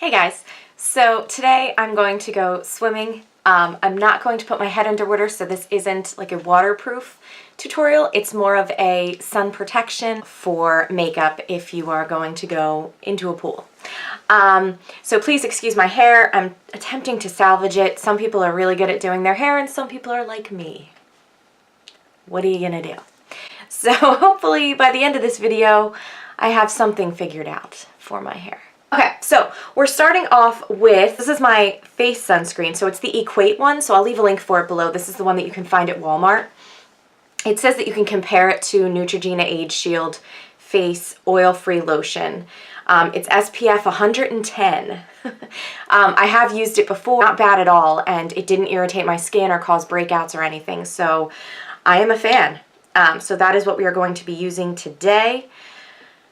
Hey guys, so today I'm going to go swimming. I'm not going to put my head underwater, so this isn't like a waterproof tutorial. It's more of a sun protection for makeup if you are going to go into a pool. So please excuse my hair. I'm attempting to salvage it. Some people are really good at doing their hair and some people are like me. What are you gonna do? So hopefully by the end of this video, I have something figured out for my hair. Okay, so we're starting off with, this is my face sunscreen, so it's the Equate one, so I'll leave a link for it below. This is the one that you can find at Walmart. It says that you can compare it to Neutrogena Age Shield Face Oil-Free Lotion. It's SPF 110. I have used it before, not bad at all, and it didn't irritate my skin or cause breakouts or anything, so I am a fan. So that is what we are going to be using today.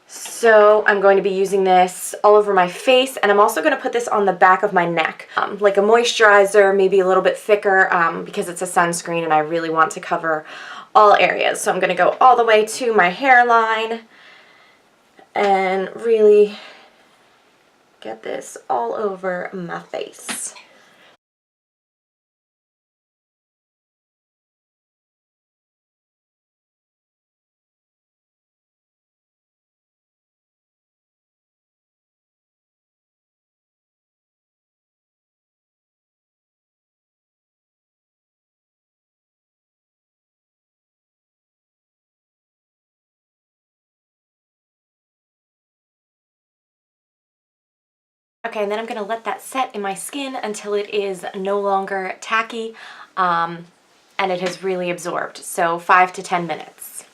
So I'm going to be using this all over my face, and I'm also going to put this on the back of my neck, like a moisturizer, maybe a little bit thicker, because it's a sunscreen and I really want to cover all areas. So I'm going to go all the way to my hairline and really get this all over my face. Okay, and then I'm going to let that set in my skin until it is no longer tacky and it has really absorbed. So 5 to 10 minutes.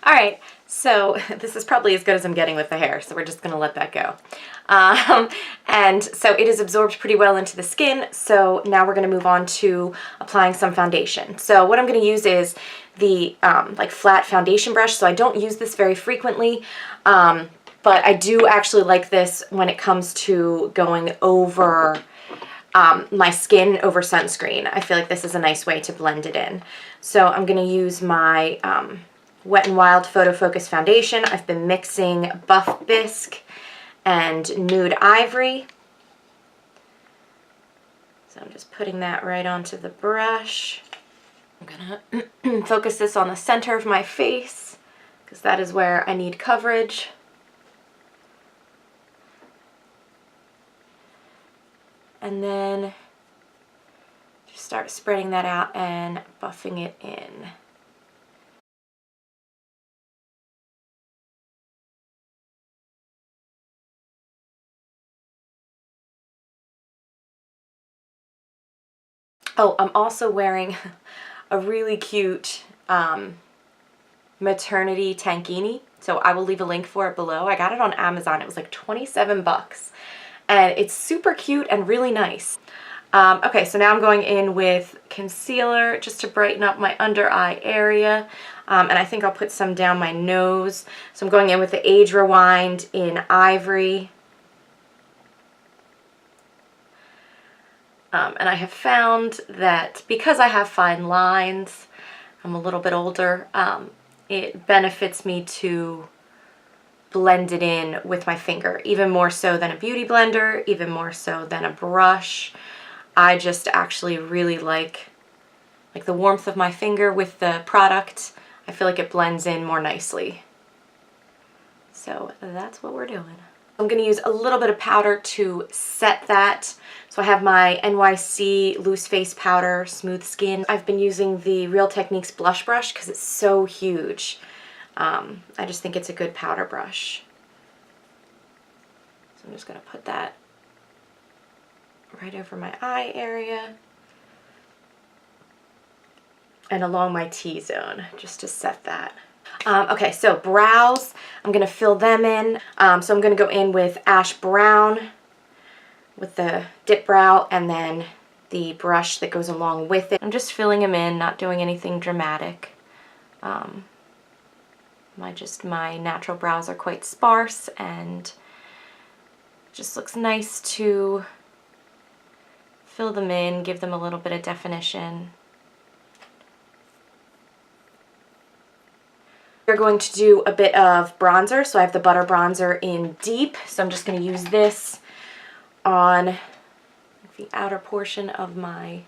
All right, so this is probably as good as I'm getting with the hair, so we're just going to let that go. And so it is absorbed pretty well into the skin, so now we're going to move on to applying some foundation. So what I'm going to use is the like flat foundation brush, so I don't use this very frequently, but I do actually like this when it comes to going over my skin, over sunscreen. I feel like this is a nice way to blend it in. So I'm going to use my Wet n Wild Photo Focus Foundation. I've been mixing Buff Bisque and Nude Ivory. So I'm just putting that right onto the brush. I'm gonna focus this on the center of my face because that is where I need coverage. And then just start spreading that out and buffing it in. Oh, I'm also wearing a really cute maternity tankini. So I will leave a link for it below. I got it on Amazon. It was like 27 bucks. And it's super cute and really nice. Okay, so now I'm going in with concealer just to brighten up my under eye area. And I think I'll put some down my nose. So I'm going in with the Age Rewind in Ivory. And I have found that because I have fine lines, I'm a little bit older, it benefits me to blend it in with my finger, even more so than a beauty blender, even more so than a brush. I just actually really like the warmth of my finger with the product. I feel like it blends in more nicely. So that's what we're doing. I'm going to use a little bit of powder to set that. So I have my NYX Loose Face Powder Smooth Skin. I've been using the Real Techniques blush brush because it's so huge. I just think it's a good powder brush. So I'm just going to put that right over my eye area and along my T-zone just to set that. Okay, so brows, I'm going to fill them in. So I'm going to go in with Ash Brown with the Dipbrow and then the brush that goes along with it. I'm just filling them in, not doing anything dramatic. My natural brows are quite sparse and it just looks nice to fill them in, give them a little bit of definition. We're are going to do a bit of bronzer. So I have the Butter Bronzer in Deep. So I'm just going to use this on the outer portion of my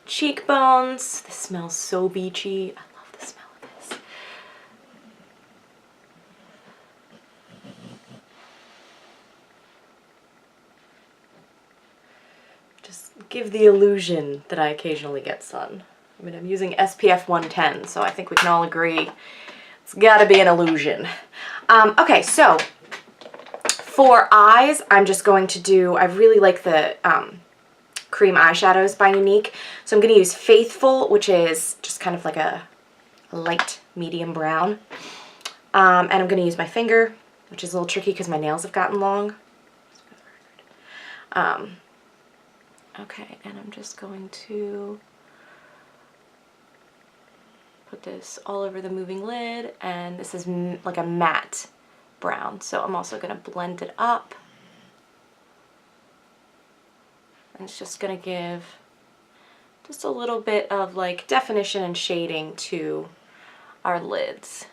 cheekbones. This smells so beachy. I love the smell of this. Just give the illusion that I occasionally get sun. I mean, I'm using SPF 110, so I think we can all agree it's gotta be an illusion. Okay, so for eyes, I'm just going to do, I really like the cream eyeshadows by Younique. So I'm going to use Faithful, which is just kind of like a light medium brown. And I'm going to use my finger, which is a little tricky because my nails have gotten long. Okay, and I'm just going to put this all over the moving lid, and this is like a matte brown, so I'm also going to blend it up. And it's just going to give just a little bit of like definition and shading to our lids.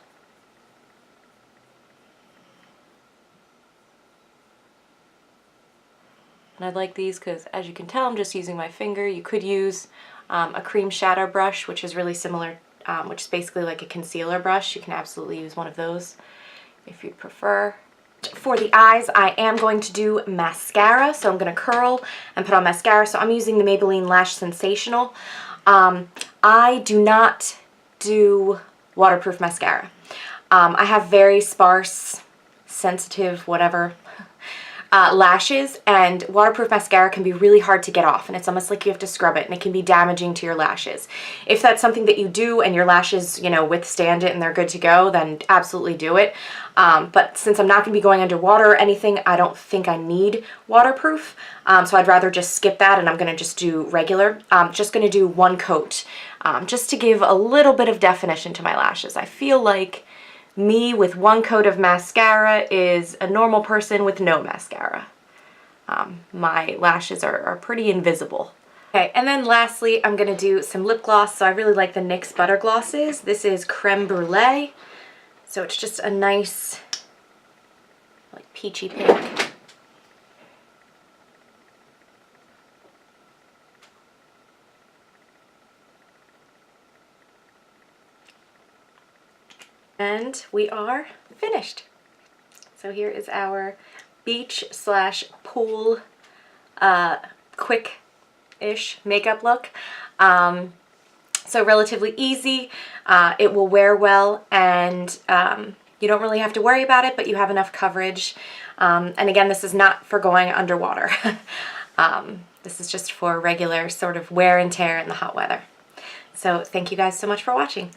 And I like these because, as you can tell, I'm just using my finger. You could use a cream shadow brush, which is really similar, which is basically like a concealer brush. You can absolutely use one of those if you'd prefer. For the eyes, I am going to do mascara, so I'm going to curl and put on mascara. So I'm using the Maybelline Lash Sensational. I do not do waterproof mascara. I have very sparse, sensitive, whatever, lashes, and waterproof mascara can be really hard to get off, and it's almost like you have to scrub it, and it can be damaging to your lashes. If that's something that you do and your lashes, you know, withstand it and they're good to go, then absolutely do it. But since I'm not going to be going underwater or anything, I don't think I need waterproof, so I'd rather just skip that, and I'm going to just do regular. Just going to do one coat, just to give a little bit of definition to my lashes. I feel like me with one coat of mascara is a normal person with no mascara. My lashes are pretty invisible. Okay, and then lastly, I'm going to do some lip gloss. So I really like the NYX Butter Glosses. This is Creme Brulee. So it's just a nice, like, peachy pink. And we are finished. So here is our beach / pool quick-ish makeup look. So relatively easy. It will wear well, and you don't really have to worry about it, but you have enough coverage. And again, this is not for going underwater. This is just for regular sort of wear and tear in the hot weather. So thank you guys so much for watching.